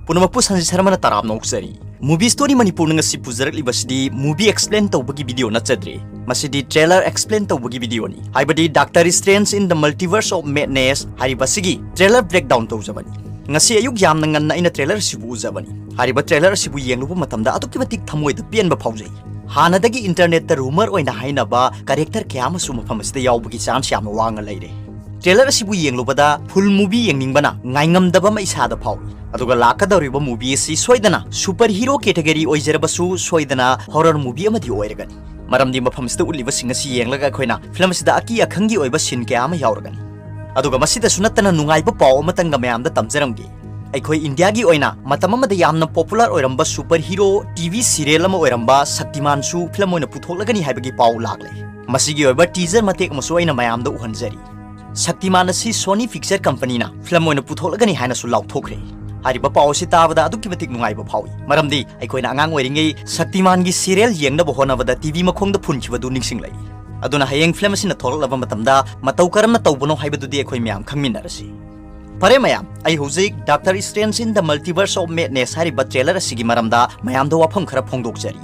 पुनमपु संजीत शर्मा तराम नौकसरी movie story Manipur ngasi pujarak libasidi movie explain tawbagi video nachadre masidi trailer explain tawbagi video ni haibadi Doctor Strange in the Multiverse of Madness haribasigi trailer breakdown tawjabani ngasi ayuk yamna nganna ina trailer sibu uzabani hariba trailer sibu yengluba matamda atukki matik thamoida pianba phaujai hanadagi internet ta rumor oina hainaba character kyama su mafamasida yawbagi chance yamna wanga leire trailer sibu yenglubada full movie yengningbana ngaingamdaba ma isada phawi aduga lakadawriba movie si soidana super hero category oijarabasu soidana horror movie amadi oiragani maramdi mafamsida uliba singa si yenglaga khoina film sida aki akhangi oiba sin kya ama yauragani aduga masida sunatana nungaiba paw amatanga mayamda tamjaramgi aikhoi india gi oina matam amada yamna popular oiramba super hero tv serial ama oiramba Shaktimaan su film oina puthoklagani haibagi paw lagle masigi oiba teaser matek amasu oina mayamda uhanjari Shaktimaan asi Sony Picture Company na film oina puthoklagani haina su lauthokre hariba pawsi tabada adukki matik nungaiba phawi maramdi aikoina angang oiringai Shaktimaan gi serial yengna bo honabada tv makhongda phunchibadu ningsing lai aduna hayeng film asina thorlaba matamda matau karamna tawbono haibadudi aikoi myam khangminarasi pare mayam ai hojik Doctor Strange in the Multiverse of Madness hariba trailer asigi maramda mayamda wafam khara phongdokjari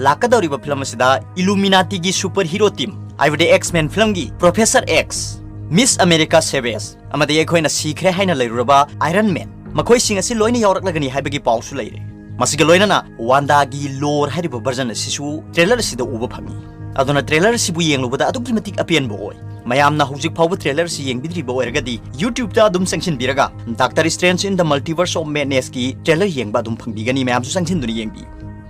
lakadawriba film asida Illuminati gi superhero team aibade X-Men film gi Professor X Miss America Chavez amadi aikoina sikre haina leiruraba Iron Man makhoi sing asi loina yawraklagani haibagi pawsu leire masiga loina na Wanda gi lore hariba version asisu trailer asida uba phangi aduna trailer sibu yenglubada adukki matik apian boy mayamna hujik phawu trailer si yengbidri bo ergadi YouTube ta adum sanction biraga Doctor Strange in the Multiverse of Madness ki trailer yengba adum phangbigani mayam su sanction duni yengbi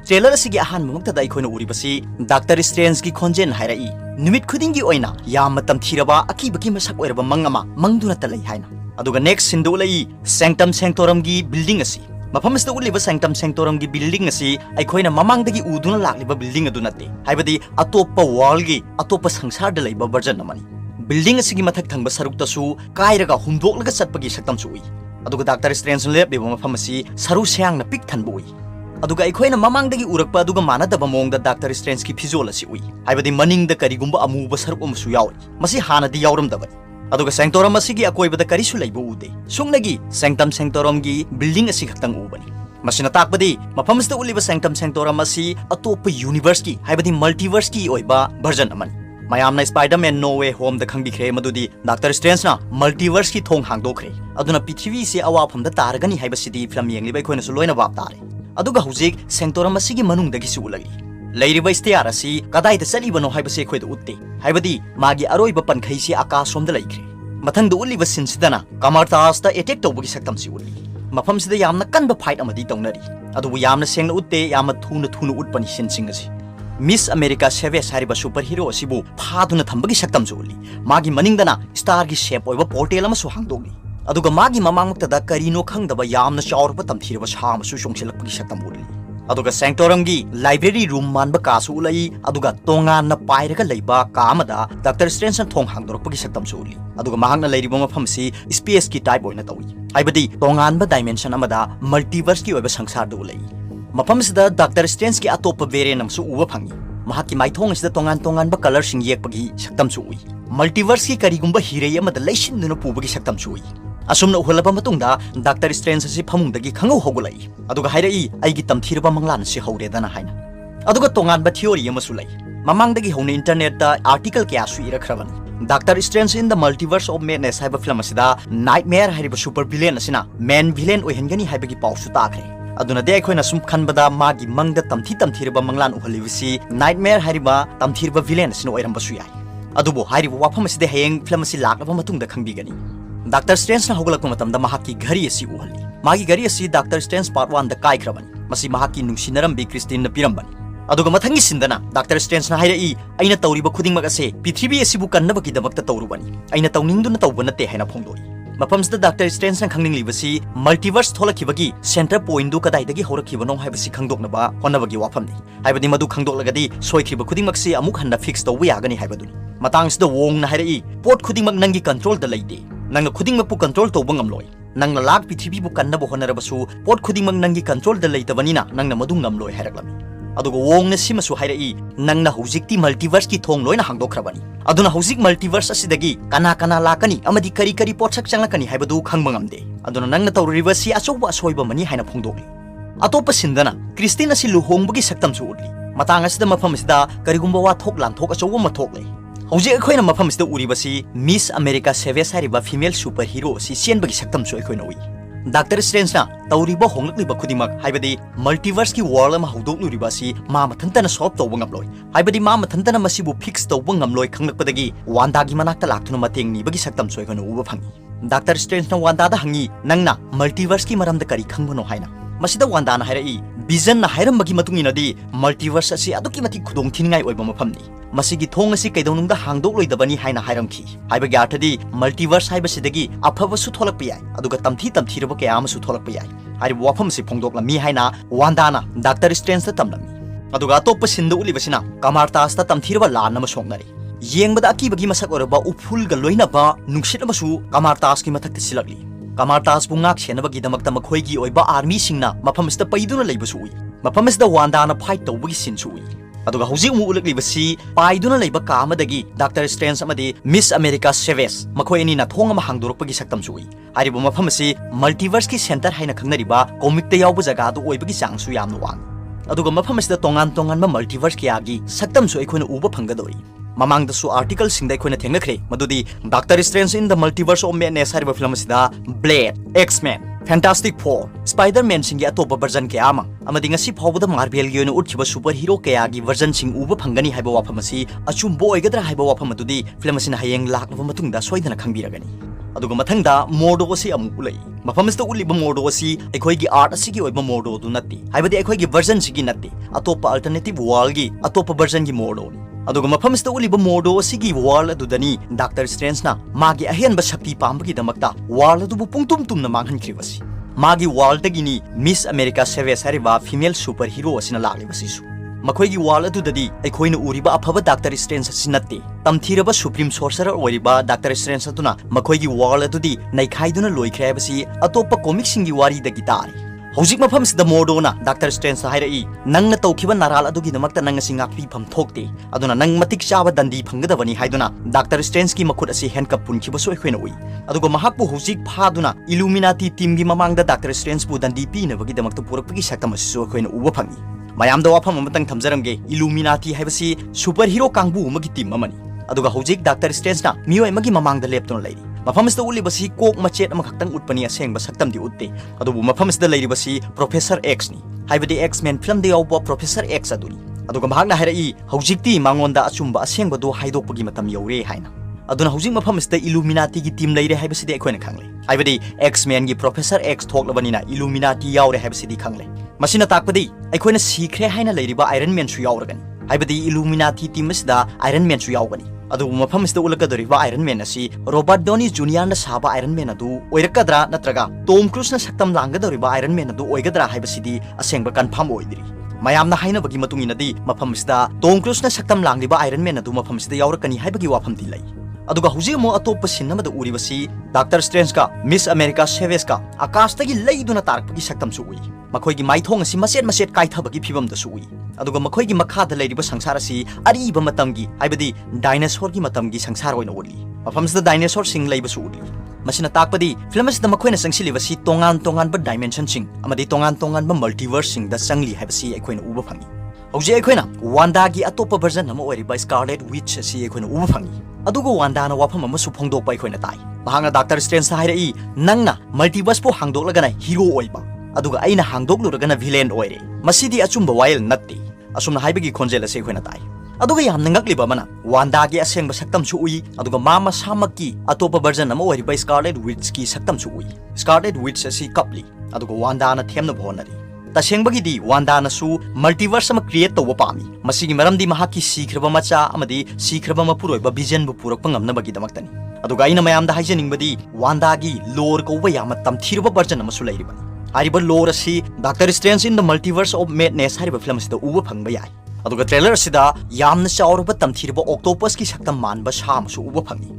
trailer asigi ahan mukta dai khoina uribasi Doctor Strange ki khonjen hairai numit khudingi oina yam matam thiraba akibaki masak oiraba mangama mangduna talai haina aduga next sindu lai sanctum sanctorum gi building asi mafam asda uliba sanctum sanctorum gi building asi aikhoina mamangdagi uduna lakliba building adu natte haibadi atoppa wall gi atoppa sangsar da laiba version amani building asi gi mathak thangba saruk tasu kairaga humdoklaga chatpagi saktam su ui aduga Doctor Strange lep liba mafam asi saru seang na pik thanbu ui aduga aikhoina mamangdagi urakpa aduga manadaba mongda Doctor Strange ki phizol asi ui haibadi maningda karigumba amuba saruk amsu yawi masi hanadi yawramdabani aduga sanctorum asigi akoibada karisu laibu ude sungnagi sanctum sanctorum gi building asi khaktang ubani masina takbadi mafamsda uliba sanctum sanctorum asi atop universe ki haibadi multiverse ki oiba version amani mayamna Spider-Man No Way Home da khangbi khre madudi Doctor Strange na multiverse ki thong hangdokre aduna prithvi se awafamda taragani haibasidi film yengliba khoina su loina wap tare aduga hujik sanctorum asigi manungdagi su ulagi leiriba star asi kadai da salibano haibase khoida utte haibadi magi aroiba pankhaisi akashomda laikre mathangda uliba sinsidana kamartas ta attack tawbagi saktam si uli mafam sida yamna kanba fight amadi tawnari adubu yamna sengna utte yamna thuna utpani sinsing asi Miss America Chavez hariba superhero asibu phaduna thambagi saktam su uli magi maningdana star gi shape oiba portal ama su hangdogni aduga magi mamangmukta da karino khangdaba yamna chawrba tamthiraba sham su shongsilakpagi saktam uli aduga sanctorum gi library room manba kasu ulai aduga tongan na pairaga leiba kamada Doctor Strange na thong hangdorpagi saktam su uli aduga mahangna leiriba mafam si space ki type oina tawi haibadi tongan ba dimension amada multiverse ki oiba sangsar du ulai mafam sida Doctor Strange ki atop variant amsu uba phangi mahaki maithong sida tongan ba color sing yekpagi saktam su ui multiverse ki karigumba hirei amada leisin duna pubagi saktam su ui asumna uhalaba matungda Doctor Strange asi phamungdagi khangau hogulai aduga hairai aigi tamthirba manglan si hauredana haina aduga tongan ba theory amasu lai mamangdagi hone internet da article kya su irakhrabani Doctor Strange in the Multiverse of Madness haiba film asida nightmare hariba super villain asina main villain oihengani haibagi pawsu takre aduna de khoina sum khanbada magi mangda tamthirba manglan uhalibisi nightmare hariba tamthirba villain asina oiramba su yai adubo hariba wafam asida hayeng film asi lakaba matungda khangbigani Doctor Strange na hogulakpa matamda mahaki ghari asi uhali magi ghari asi Doctor Strange part 1 da kai khrabani masi mahaki nungsinarambi Christine na pirambani aduga mathangi sindana Doctor Strange na hairai aina tawriba khuding magase prithvi asibu kannabaki damakta tawrubani aina tawningduna tawbana te haina phongdoi mafamsda Doctor Strange na khangning libasi multiverse tholakibagi center point du kadai dagi horakibano haibasi khangdoknaba honabagi wafamni haibadi madu khangdoklagadi soikriba khuding maksi amuk hanna fix tawwi yagani haibaduni matangsda wong na hairai pot khuding mag nangi control da leite nangna khuding mapu control tawba ngamloi nangna lak prithvi bu kannaba honarabasu pot khuding mag nangi control da leitabanina nangna madu ngamloi hairaklam aduga wongna simasu haira'i nangna hujikti multiverse ki thong loina hangdokhrabani aduna hujik multiverse asidagi kana lakani amadi kari potsak changlakani haibadu khangba ngamde aduna nangna tawriba si achoba asoiba mani haina phongdokli atopa sindana Christine asi luhongbagi saktam su udli matang asida mafam asida karigumba wa thok lang thok achoba ma thok lei hujik akhoina mafam asida uribasi Miss America Seves hariba female superhero si sienbagi saktam su akhoina ui Dr. Strange na tawriba honglakliba khudimak haibadi multiverse ki world ama hawdokluriba si ma mathantana solve tawba ngamloi haibadi ma mathantana masibu fix tawba ngamloi khanglakpadagi Wanda gi manakta laktuna mateng ni bagi saktam soi khanu uba phangi Dr. Strange na Wanda da hangi nangna multiverse ki maramda kari khangbano haina masida Wanda na hairai vision na hairam bagi matungina di multiverse asi aduki mati khudong thingai oiba mafamni masigi thong asi kaidonungda hangdok loidabani haina hairamki haibagi arthadi multiverse haibasidagi afaba su tholakpa yai aduga tamthi raba kaya amasu tholakpa yai hari wafam si phongdokla mi haina Wanda na Dr. Strange ta tamlami aduga atoppa sindu ulibasina Kamartas ta tamthiraba lan ama songnari yengbada akibagi masak oraba uful ga loinaba nungsit amasu Kamartas ki mathakta silakli Kamartas bungak senabagi damakta makhoigi oiba army singna mafamista paiduna leibasu ui mafamista Wanda na fight tawbagi sinsu ui aduga hujik mu ulakliba paiduna leiba ka amadagi Dr. Strange amadi Miss America Seves makhoi ani na thong ama hangdorokpagi saktam sui hariba mafam asi multiverse ki center haina khangnariba comic ta yawba jaga du oibagi changsu yamna wang aduga mafam asida tongan ma multiverse ki agi saktam su aikhoina uba phangadori mamang da su article singda aikhoina thengnakhre madudi Dr. Strange in the Multiverse of Madness hariba film asida Blade, X-Men, Fantastic Four, Spider-Man singi atopa version ke ama amadi ngasi phawbada Marvel gi oina utchiba superhero kaya gi version sing uba phangani haiba wafam asi achumbo oigadra haiba wafam adudi film asina hayeng laklaba matungda soidana khangbiragani aduga mathangda modo asi amu ulai mafam asta uliba modo asi ekhoi gi art asi gi oiba modo du natti haibadi ekhoi gi version sigi natti atopa alternative world gi atopa version gi modo aduga mafam asta uliba modo asi gi world adudani Dr. Strange na magi ahenba shakti pambagi damakta world adu pungtum tumna manghankribasi magi world tagini Miss America Seves hariba female superhero asina laglibasi su makhoi gi world adudadi ekhoina uriba afaba Dr. Strange asinatte tamthiraba supreme sorcerer oiriba Dr. Strange atuna makhoi gi world adudi naikhaiduna loikhrebasi atopa comic singi wari da gitari hojik mafam sida modona Dr. Strange hairai nangna tawkhiba naral adugi damakta nang singa pi pham thokte aduna nang matik chaba dandi phanggadabani haiduna Dr. Strange ki makhut asi handcuff punkhiba soi khoina ui aduga mahakpu hojik phaduna Illuminati team gi mamangda Dr. Strange bu dandi pi na bagi damakta purakpagi saktam asi soi khoina uba phangi mayamda wafam amatang thamjaramge Illuminati haibasi superhero kangbu magi team amani aduga hojik Dr. Strange na miyoi magi mamangda leptona leiri mafamista ulibasi kok machet amakhaktang utpani asengba saktam di utte adubu mafamista leiribasi Professor X ni haibadi X-Men film de yawba Professor X aduni aduga mahakna hairai hojikti mangonda achumba asengba do haidokpagi matam yore haina aduna hojik mafamista Illuminati gi team leire haibasi de ekhoina khangle haibadi X-Men gi Professor X thoklabanina Illuminati yawre haibasi di khangle masina takpadi ekhoina sikre haina leiriba Iron Man su yawragani haibadi Illuminati team asida Iron Man su yawgani adu mafam isda ulakadoriba Iron Man asi Robert Downey Jr. na saba Iron Man adu oirakadra natraga Tom Cruise na saktam langgadoriba Iron Man adu oigadra haibasidi asengba confirm oidiri mayamna hainabagi matunginadi mafam isda Tom Cruise na saktam langliba Iron Man adu mafam isda yawrakani haibagi wafam tilai aduga hujik mo atoppa sinamada uribasi Dr. Strange ka Miss America Seves ka akashtagi leiduna tarakpagi saktam su ui makhoi gi maithong asi maset kaithabagi phibam da su ui aduga makhoi gi makhada leiriba sangsara si ariba matamgi haibadi dinosaur gi matamgi sangsara oina uli mafamsda dinosaur sing leiba su uli masina takpadi film asida makhoina sangsiliba si tongan ba dimension sing amadi tongan ba multiverse sing da sangli haibasi ekhoina uba phangi hauji ekhoina Wanda gi atopa version ama oiriba Scarlet Witch si ekhoina uba phangi aduga Wanda na wafam ama su phongdok bai ekhoina tai mahanga Dr. Strange hairai nangna multiverse po hangdoklagana hero oiba aduga aina hangdokluragana villain oire masidi achumba wail natti asumna haibagi khonjel ase khoina tai aduga yamna ngakliba mana Wanda gi asengba saktam su ui aduga mama samaki atopa version ama oiriba Scarlet Witch ki saktam su ui Scarlet Witch asi kapli aduga Wanda na themna bhonari tashengbagi di Wanda na su multiverse ama create tawba pami masigi maramdi mahaki sikraba macha amadi sikraba mapuroiba vision bu purakpa ngamnabagi damaktani aduga aina mayamda haijaningbadi Wanda gi lore kawba yama tamthirba version ama su leiribani hariba lore asi Dr. Strange in the Multiverse of Madness hariba film asida uba phangba yai aduga trailer asida yamna chaurba tamthirba octopus ki saktam manba sa amasu uba phangi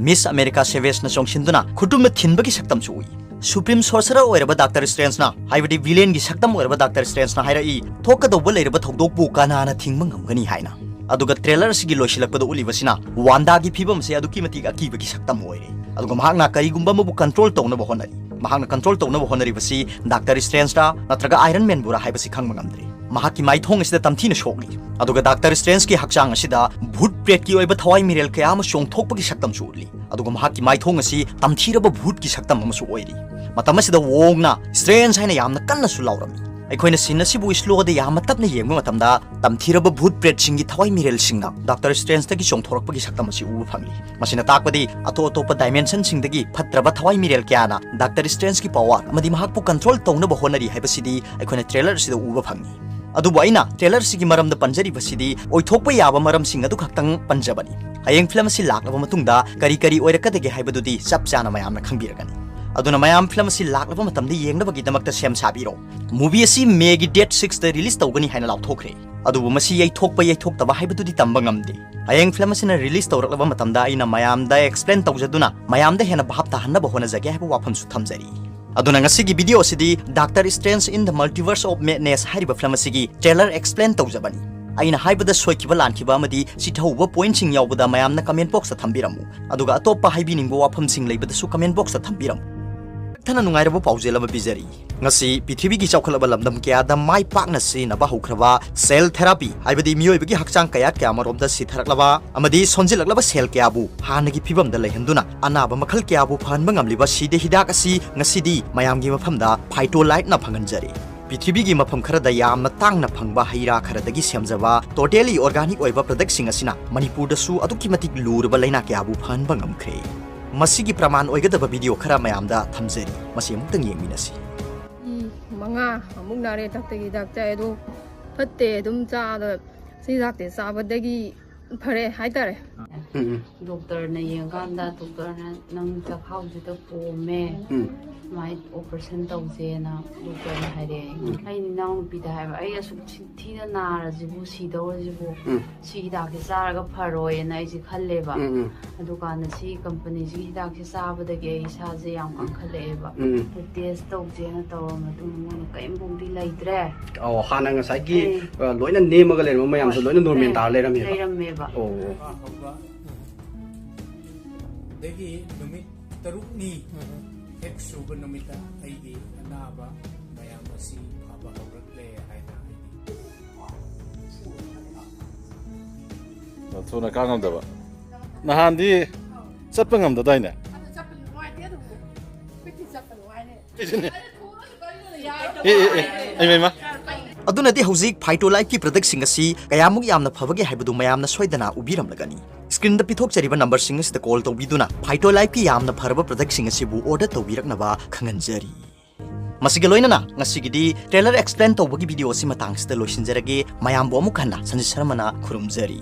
Miss America Seves na chongshinduna khudumna thinbagi saktam su ui Supreme Sorcerer oiraba Dr. Strange na haibadi villain gi saktam oiraba Dr. Strange na haira I thokadobba leiraba thogdokpu kanana thingma ngamgani haina aduga trailer sigi loisilakpada ulibasina Wanda gi phibam se aduki matik akiba gi saktam oire aduga mahakna karigumba mabu control tawna ba honari mahakna control tawna ba honari basi Dr. Strange ta natraga Iron Man bura haibasi khangma ngamdre mahaki mai thong asida tamthina shokli aduga Dr. Strange ki hakchang asida bhut pret ki oiba thawai mirel kaya ama shong thokpa gi saktam chuli aduga mahaki mai thong asi tamthiraba bhut ki saktam ama su oiri matam asida wongna Strange haina yamna kanna su laurami ꯑꯩꯈꯣꯏꯅ ꯁꯤꯟ ꯑꯁꯤꯕꯨ slowed ꯌꯥꯝꯅ ꯇꯞꯅ ꯌꯦꯡꯕ ꯃꯇꯝꯗ ꯇꯝꯊꯤꯔꯕ ꯚꯨꯠ ꯄ꯭ꯔꯦꯠꯁꯤꯡꯒꯤ ꯊꯋꯥꯏ ꯃꯤꯔꯦꯜꯁꯤꯡꯅ doctor ꯁ꯭ꯇ꯭ꯔꯦꯟꯖꯇꯒꯤ ꯆꯣꯡꯊꯣꯔꯛꯄꯒꯤ ꯁꯛꯇꯝ ꯑꯁꯤ ꯎꯕ ꯐꯪꯂꯤ ꯃꯁꯤꯅ ꯇꯥꯛꯄꯗꯤ ꯑꯇꯣꯞ ꯑꯇꯣꯞꯄ ꯗꯥꯏꯃꯦꯟꯁꯟꯁꯤꯡꯗꯒꯤ ꯐꯠꯇ꯭ꯔꯕ ꯊꯋꯥꯏ ꯃꯤꯔꯦꯜ ꯀꯌꯥꯅ ꯗꯣꯛꯇꯔ ꯁ꯭ꯇ꯭ꯔꯦꯟꯖꯒꯤ ꯄꯥꯋꯔ ꯑꯃꯗꯤ ꯃꯍꯥꯛꯄꯨ ꯀꯟꯇ꯭ꯔꯣꯜ ꯇꯧꯅꯕ ꯍꯣꯠꯅꯔꯤ ꯍꯥꯏꯕꯁꯤꯗꯤ ꯑꯩꯈꯣꯏꯅ ꯇ꯭ꯔꯦꯂꯔ ꯑꯁꯤꯗ ꯎꯕ ꯐꯪꯉꯤ ꯑꯗꯨꯕꯨ ꯑꯩꯅ ꯇ꯭ꯔꯦꯂꯔ ꯑꯁꯤꯒꯤ ꯃꯔꯝꯗ ꯄꯟꯖꯔꯤꯕꯁꯤꯗꯤ ꯑꯣꯏꯊꯣꯛꯄ ꯌꯥꯕ ꯃꯔꯝꯁꯤꯡ ꯑꯗꯨ ꯈꯛꯇꯪ ꯄꯟꯖꯕꯅꯤ ꯍꯌꯦꯡ ꯐꯤꯂꯝ ꯑꯁꯤ ꯂꯥꯛꯂꯕ ꯃꯇꯨꯡꯗ ꯀꯔꯤ ꯀꯔꯤ ꯑꯣꯏꯔꯛꯀꯗꯒꯦ ꯍꯥꯏꯕꯗꯨꯗꯤ ꯆꯞ ꯆꯥꯅ ꯃꯌꯥꯝꯅ ꯈꯪꯕꯤꯔꯒꯅꯤ ꯑꯗꯨꯅ ꯃꯌꯥꯝ ꯐꯤꯂꯝ ꯑꯁꯤ ꯂꯥꯛꯂꯕ ꯃꯇꯝꯗ ꯌꯦꯡꯅꯕꯒꯤꯗꯃꯛꯇ ꯁꯦꯝ ꯁꯥꯕꯤꯔꯣ ꯃꯨꯚꯤ ꯑꯁꯤ ꯃꯦꯒꯤ ꯗꯦꯠ 6ꯗ ꯔꯤꯂꯤꯁ ꯇꯧꯒꯅꯤ ꯍꯥꯏꯅ ꯂꯥꯎꯊꯣꯛꯈ꯭ꯔꯦ ꯑꯗꯨꯕꯨ ꯃꯁꯤ ꯌꯩꯊꯣꯛꯄ ꯌꯩꯊꯣꯛꯇꯕ ꯍꯥꯏꯕꯗꯨꯗꯤ ꯇꯝꯕ ꯉꯝꯗꯦ ꯍꯌꯦꯡ ꯐꯤꯂꯝ ꯑꯁꯤꯅ ꯔꯤꯂꯤꯁ ꯇꯧꯔꯛꯂꯕ ꯃꯇꯝꯗ ꯑꯩꯅ ꯃꯌꯥꯝꯗ ꯑꯦꯛꯁꯄ꯭ꯂꯦꯟ ꯇꯧꯖꯗꯨꯅ ꯃꯌꯥꯝꯗ ꯍꯦꯟꯅ ꯚꯥꯞ ꯇꯥꯍꯟꯅꯕ ꯍꯣꯠꯅꯖꯒꯦ ꯍꯥꯏꯕ ꯋꯥꯐꯝꯁꯨ ꯊꯝꯖꯔꯤ ꯑꯗꯨꯅ ꯉꯁꯤꯒꯤ ꯚꯤꯗꯤꯑꯣ ꯑꯁꯤꯗꯤ ꯗꯣꯛꯇꯔ ꯁ꯭ꯇ꯭ꯔꯦꯟꯖ ꯏꯟ ꯗ ꯃꯜꯇꯤꯚꯔꯁ ꯑꯣꯐ ꯃꯦꯗꯅꯦꯁ ꯍꯥꯏꯔꯤꯕ ꯐꯤꯂꯝ ꯑꯁꯤꯒꯤ ꯇ꯭ꯔꯦꯂꯔ ꯑꯦꯛꯁꯄ꯭ꯂꯦꯟ ꯇꯧꯖꯕꯅꯤ ꯑꯩꯅ ꯍꯥꯏꯕꯗ ꯁꯣꯏꯈꯤꯕ ꯂꯥꯟꯈꯤꯕ ꯑꯃꯗꯤ ꯆꯤꯊꯍꯧꯕ ꯄꯣꯏꯟꯠꯁꯤꯡ ꯌꯥꯎꯕꯗ ꯃꯌꯥꯝꯅ ꯀꯃꯦꯟꯠ ꯕꯣꯛꯁꯇ ꯊꯝꯕꯤꯔꯝꯃꯨ ꯑꯗꯨꯒ ꯑꯇꯣꯞꯄ ꯍꯥꯏꯕꯤꯅꯤꯡꯕ ꯋꯥꯐꯝꯁꯤꯡ ꯂꯩꯕꯗꯁꯨ ꯀꯃꯦꯟꯠ ꯕꯣꯛꯁꯇ ꯊꯝꯕꯤꯔꯝꯃꯨ ꯊꯅ ꯅꯨꯡꯉꯥꯏꯔꯕ ꯄꯥꯎꯖꯦꯜ ꯑꯃ ꯄꯤꯖꯔꯤ ꯉꯁꯤ ꯄ꯭ꯔꯤꯊꯤꯕꯤꯒꯤ ꯆꯥꯎꯈꯠꯂꯕ ꯂꯝꯗꯝ ꯀꯌꯥꯗ ꯃꯥꯏ ꯄꯥꯛꯅ ꯁꯤꯖꯤꯟꯅꯕ ꯍꯧꯈ꯭ꯔꯕ ꯁꯦꯜ ꯊꯦꯔꯥꯄꯤ ꯍꯥꯏꯕꯗꯤ ꯃꯤꯑꯣꯏꯕꯒꯤ ꯍꯛꯆꯥꯡ ꯀꯌꯥꯠ ꯀꯌꯥꯃꯔꯣꯝꯗ ꯁꯤꯊꯔꯛꯂꯕ ꯑꯃꯗꯤ ꯁꯣꯟꯖꯤꯜꯂꯛꯂꯕ ꯁꯦꯜ ꯀꯌꯥꯕꯨ ꯍꯥꯟꯅꯒꯤ ꯐꯤꯕꯝꯗ ꯂꯩꯍꯟꯗꯨꯅ ꯑꯅꯥꯕ ꯃꯈꯜ ꯀꯌꯥꯕꯨ ꯐꯍꯟꯕ ꯉꯝꯂꯤꯕ ꯁꯤꯗ ꯍꯤꯗꯥꯛ ꯑꯁꯤ ꯉꯁꯤꯗꯤ ꯃꯌꯥꯝꯒꯤ ꯃꯐꯝꯗ ꯐꯥꯏꯇꯣꯂꯥꯏꯠꯅ ꯐꯪꯍꯟꯖꯔꯤ ꯄ꯭ꯔꯤꯊꯤꯕꯤꯒꯤ ꯃꯐꯝ ꯈꯔꯗ ꯌꯥꯝꯅ ꯇꯥꯡꯅ ꯐꯪꯕ ꯍꯩꯔꯥ ꯈꯔꯗꯒꯤ ꯁꯦꯝꯖꯕ ꯇꯣꯇꯦꯂꯤ ꯑꯣꯔꯒꯥꯅꯤꯛ ꯑꯣꯏꯕ ꯄ꯭ꯔꯗꯛꯁꯤꯡ ꯑꯁꯤꯅ ꯃꯅꯤꯄꯨꯔꯗꯁꯨ ꯑꯗꯨꯛꯀꯤ ꯃꯇꯤꯛ ꯂꯨꯔꯕ ꯂꯩꯅꯥ ꯀꯌꯥꯕꯨ ꯐꯍꯟꯕ ꯉꯝꯈ꯭ꯔꯦ ꯃꯁꯤꯒꯤ ꯄ꯭ꯔꯃꯥꯟ ꯑꯣꯏꯒꯗꯕ ꯚꯤꯗꯤꯑꯣ ꯈꯔ ꯃꯌꯥꯝꯗ ꯊꯝꯖꯔꯤ ꯃꯁꯤ ꯑꯃꯨꯛꯇꯪ ꯌꯦꯡꯃꯤꯟꯅꯁꯤ ꯃꯉꯥ ꯑꯃꯨꯛ ꯅꯥꯔꯦ ꯗꯥꯛꯇꯔꯒꯤ ꯍꯤꯗꯥꯛ ꯆꯥꯏ ꯑꯗꯣ ꯐꯠꯇꯦ ꯑꯗꯨꯝ ꯆꯥꯗ ꯁꯤ ꯍꯤꯗꯥꯛꯇꯤ ꯆꯥꯕꯗꯒꯤ ꯐꯔꯦ ꯍꯥꯏꯇꯥꯔꯦ ꯗꯣꯛꯇꯔꯅ ꯌꯦꯡꯀꯥꯟꯗ ꯗꯣꯛꯇꯔꯅ ꯅꯪ ꯆꯈꯥꯎꯁꯤꯗ ꯄꯣꯝꯃꯦ ꯁꯨꯃꯥꯏꯅ ꯑꯣꯄꯔꯦꯁꯟ ꯇꯧꯁꯦꯅ ꯗꯣꯛꯇꯔꯅ ꯍꯥꯏꯔꯛꯑꯦ ꯑꯩꯅ ꯏꯅꯥꯎꯅꯨꯄꯤꯗ ꯍꯥꯏꯕ ꯑꯩ ꯑꯁꯨꯛ ꯊꯤꯅ ꯅꯥꯔꯁꯤꯕꯨ ꯁꯤꯗꯧꯔꯁꯤꯕꯨ ꯁꯤ ꯍꯤꯗꯥꯛꯁꯦ ꯆꯥꯔꯒ ꯐꯔꯣꯏꯅ ꯑꯩꯁꯦ ꯈꯜꯂꯦꯕ ꯑꯗꯨꯀꯥꯟꯗ ꯁꯤ ꯀꯝꯄꯅꯤꯁꯤꯒꯤ ꯍꯤꯗꯥꯛꯁꯦ ꯆꯥꯕꯗꯒꯤ ꯑꯩ ꯏꯁꯥꯁꯦ ꯌꯥꯝ ꯀꯟꯈꯠꯂꯛꯑꯦꯕ ꯇꯦꯁ ꯇꯧꯁꯦꯅ ꯇꯧꯔ ꯃꯇꯨꯡꯗ ꯃꯣꯏꯅ ꯀꯔꯤꯝꯐꯥꯎꯗꯤ ꯂꯩꯇ꯭ꯔꯦ ꯍꯥꯟꯅ ꯉꯁꯥꯏꯒꯤ ꯂꯣꯏꯅ ꯅꯦꯝꯃꯒ ꯂꯩꯔꯝꯕ ꯃꯌꯥꯝꯁꯨ ꯂꯣꯏꯅ ꯅꯣꯔꯃꯦꯜ ꯇꯥꯔ ꯂꯩꯔꯝꯃꯦꯕ dagi numit tarukni hek suba numita aigi anaba mayam asi phaba hawrakle haina thuna ka ngamdaba nahandi chatpa ngamdadaine ꯑꯗꯨꯅꯗꯤ ꯍꯧꯖꯤꯛ ꯐꯥꯏꯇꯣꯂꯥꯏꯐꯀꯤ ꯄ꯭ꯔꯗꯛꯁꯤꯡ ꯑꯁꯤ ꯀꯌꯥꯃꯨꯛ ꯌꯥꯝꯅ ꯐꯕꯒꯦ ꯍꯥꯏꯕꯗꯨ ꯃꯌꯥꯝꯅ ꯁꯣꯏꯗꯅ ꯎꯕꯤꯔꯝꯂꯒꯅꯤ ꯁ꯭ꯀ꯭ꯔꯤꯟꯗ ꯄꯤꯊꯣꯛꯆꯔꯤꯕ ꯅꯝꯕꯔꯁꯤꯡ ꯑꯁꯤꯗ ꯀꯣꯜ ꯇꯧꯕꯤꯗꯨꯅ ꯐꯥꯏꯇꯣꯂꯥꯏꯐꯀꯤ ꯌꯥꯝꯅ ꯐꯔꯕ ꯄ꯭ꯔꯗꯛꯁꯤꯡ ꯑꯁꯤꯕꯨ ꯑꯣꯔꯗꯔ ꯇꯧꯕꯤꯔꯛꯅꯕ ꯈꯪꯍꯟꯖꯔꯤ ꯃꯁꯤꯒ ꯂꯣꯏꯅꯅ ꯉꯁꯤꯒꯤꯗꯤ ꯇ꯭ꯔꯦꯂꯔ ꯑꯦꯛꯁꯄ꯭ꯂꯦꯟ ꯇꯧꯕꯒꯤ ꯚꯤꯗꯤꯑꯣ ꯑꯁꯤ ꯃꯇꯥꯡꯁꯤꯗ ꯂꯣꯏꯁꯤꯟꯖꯔꯒꯦ ꯃꯌꯥꯝꯕꯨ ꯑꯃꯨꯛ ꯍꯟꯅ ꯁꯟꯖꯤꯠ ꯁꯔꯃꯅ ꯈꯨꯔꯨꯝꯖꯔꯤ